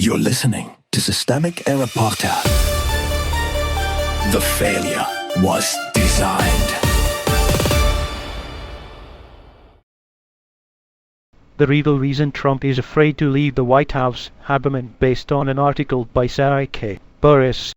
You're listening to Systemic Error Podcast. The failure was designed. The real reason Trump is afraid to leave the White House, Haberman, based on an article by Sarah K. Burris.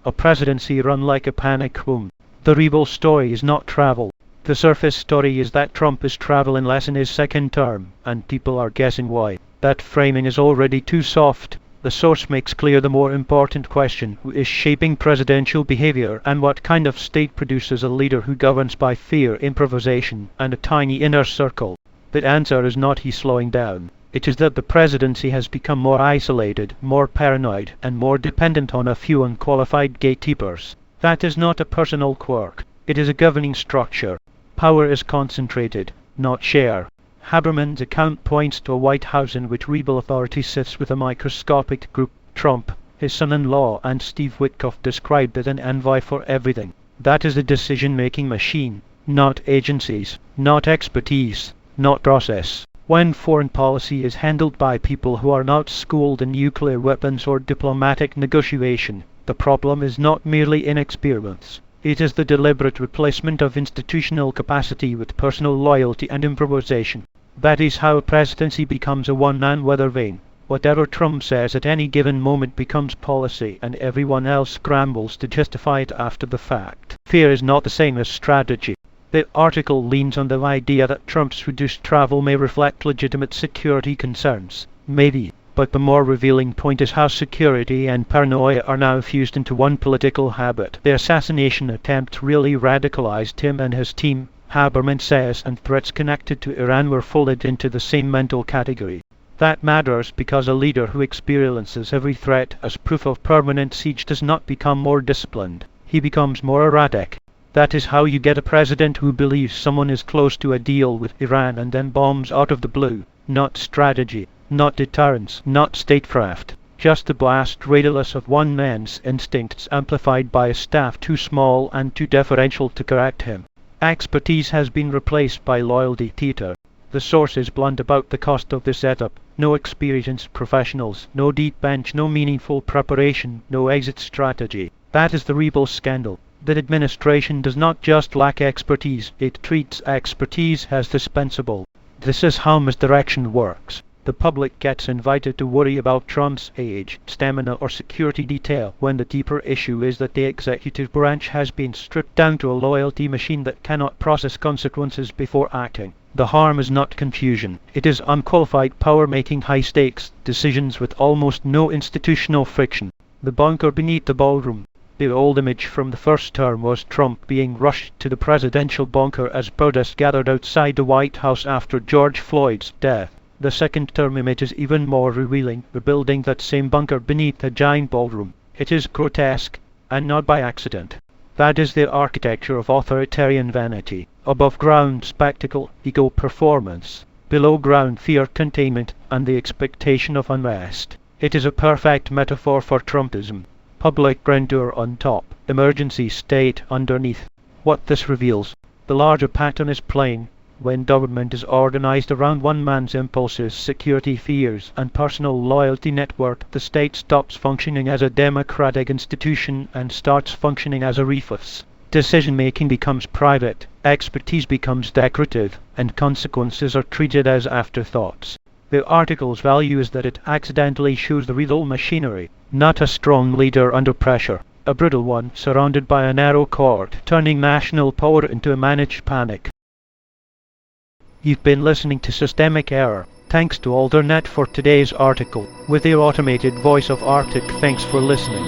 A presidency run like a panic room. The real story is not travel. The surface story is that Trump is traveling less in his second term, and people are guessing why. That framing is already too soft. The source makes clear the more important question: who is shaping presidential behavior, and what kind of state produces a leader who governs by fear, improvisation, and a tiny inner circle? The answer is not he's slowing down. It is that the presidency has become more isolated, more paranoid, and more dependent on a few unqualified gatekeepers. That is not a personal quirk. It is a governing structure. Power is concentrated, not shared. Haberman's account points to a White House in which rebel authority sits with a microscopic group. Trump, his son-in-law, and Steve Witkoff described it an envoy for everything. That is a decision-making machine, not agencies, not expertise, not process. When foreign policy is handled by people who are not schooled in nuclear weapons or diplomatic negotiation, the problem is not merely inexperience. It is the deliberate replacement of institutional capacity with personal loyalty and improvisation. That is how a presidency becomes a one-man weather vane. Whatever Trump says at any given moment becomes policy, and everyone else scrambles to justify it after the fact. Fear is not the same as strategy. The article leans on the idea that Trump's reduced travel may reflect legitimate security concerns. Maybe. But the more revealing point is how security and paranoia are now fused into one political habit. The assassination attempt really radicalized him and his team, Haberman says, and threats connected to Iran were folded into the same mental category. That matters because a leader who experiences every threat as proof of permanent siege does not become more disciplined. He becomes more erratic. That is how you get a president who believes someone is close to a deal with Iran and then bombs out of the blue. Not strategy, not deterrence, not statecraft. Just the blast radius of one man's instincts amplified by a staff too small and too deferential to correct him. Expertise has been replaced by loyalty theater. The source is blunt about the cost of the setup. No experienced professionals, no deep bench, no meaningful preparation, no exit strategy. That is the rebel scandal. The administration does not just lack expertise, it treats expertise as dispensable. This is how misdirection works. The public gets invited to worry about Trump's age, stamina, or security detail, when the deeper issue is that the executive branch has been stripped down to a loyalty machine that cannot process consequences before acting. The harm is not confusion. It is unqualified power making high-stakes decisions with almost no institutional friction. The bunker beneath the ballroom. The old image from the first term was Trump being rushed to the presidential bunker as protests gathered outside the White House after George Floyd's death. The second term image is even more revealing, rebuilding that same bunker beneath a giant ballroom. It is grotesque, and not by accident. That is the architecture of authoritarian vanity. Above ground spectacle, ego performance. Below ground fear containment, and the expectation of unrest. It is a perfect metaphor for Trumpism. Public grandeur on top, emergency state underneath. What this reveals: the larger pattern is plain. When government is organized around one man's impulses, security fears, and personal loyalty network, the state stops functioning as a democratic institution and starts functioning as a reflex. Decision-making becomes private, expertise becomes decorative, and consequences are treated as afterthoughts. The article's value is that it accidentally shows the real machinery, not a strong leader under pressure, a brittle one surrounded by a narrow cord, turning national power into a managed panic. You've been listening to Systemic Error. Thanks to Alternet for today's article. With your automated voice of Arctic, thanks for listening.